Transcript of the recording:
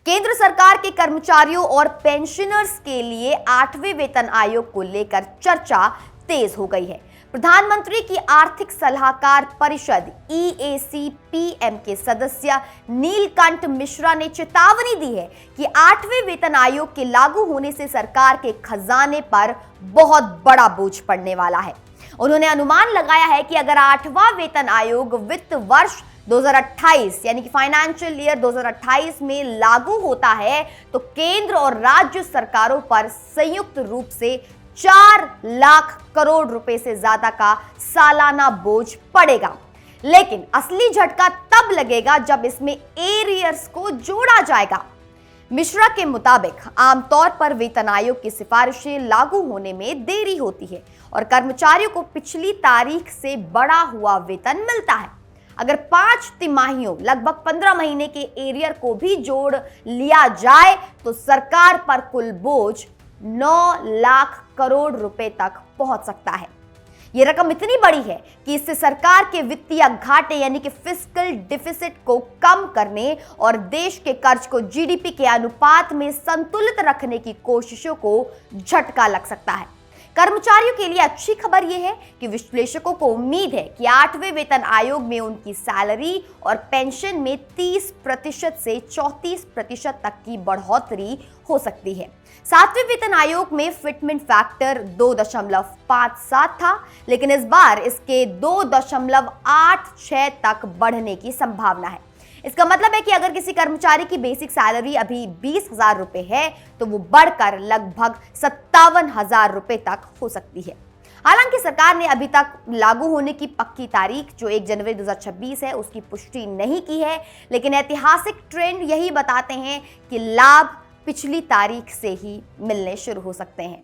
केंद्र सरकार के कर्मचारियों और पेंशनर्स के लिए 8वें वेतन आयोग को लेकर चर्चा तेज हो गई है। प्रधानमंत्री की आर्थिक सलाहकार परिषद EAC-PM के सदस्य नीलकंठ मिश्रा ने चेतावनी दी है कि 8वें वेतन आयोग के लागू होने से सरकार के खजाने पर बहुत बड़ा बोझ पड़ने वाला है। उन्होंने अनुमान लगाया है कि अगर 8वां वेतन आयोग वित्त वर्ष 2028 यानी कि फाइनेंशियल ईयर 2028 में लागू होता है तो केंद्र और राज्य सरकारों पर संयुक्त रूप से 4 लाख करोड़ रुपए से ज्यादा का सालाना बोझ पड़ेगा। लेकिन असली झटका तब लगेगा जब इसमें एरियर्स को जोड़ा जाएगा। मिश्रा के मुताबिक आमतौर पर वेतन आयोग की सिफारिशें लागू होने में देरी होती है और कर्मचारियों को पिछली तारीख से बढ़ा हुआ वेतन मिलता है। अगर 5 तिमाहियों लगभग 15 महीने के एरियर को भी जोड़ लिया जाए तो सरकार पर कुल बोझ 9 लाख करोड़ रुपए तक पहुंच सकता है। यह रकम इतनी बड़ी है कि इससे सरकार के वित्तीय घाटे यानी कि फिस्कल डिफिसिट को कम करने और देश के कर्ज को जीडीपी के अनुपात में संतुलित रखने की कोशिशों को झटका लग सकता है। कर्मचारियों के लिए अच्छी खबर यह है कि विश्लेषकों को उम्मीद है कि 8वें वेतन आयोग में उनकी सैलरी और पेंशन में 30% से 34% तक की बढ़ोतरी हो सकती है। 7वें वेतन आयोग में फिटमेंट फैक्टर 2.57 था, लेकिन इस बार इसके 2.86 तक बढ़ने की संभावना है। इसका मतलब है कि अगर किसी कर्मचारी की बेसिक सैलरी अभी 20,000 रुपए है तो वो बढ़कर लगभग 57,000 रुपए तक हो सकती है। हालांकि सरकार ने अभी तक लागू होने की पक्की तारीख जो 1 जनवरी 2026 है उसकी पुष्टि नहीं की है, लेकिन ऐतिहासिक ट्रेंड यही बताते हैं कि लाभ पिछली तारीख से ही मिलने शुरू हो सकते हैं।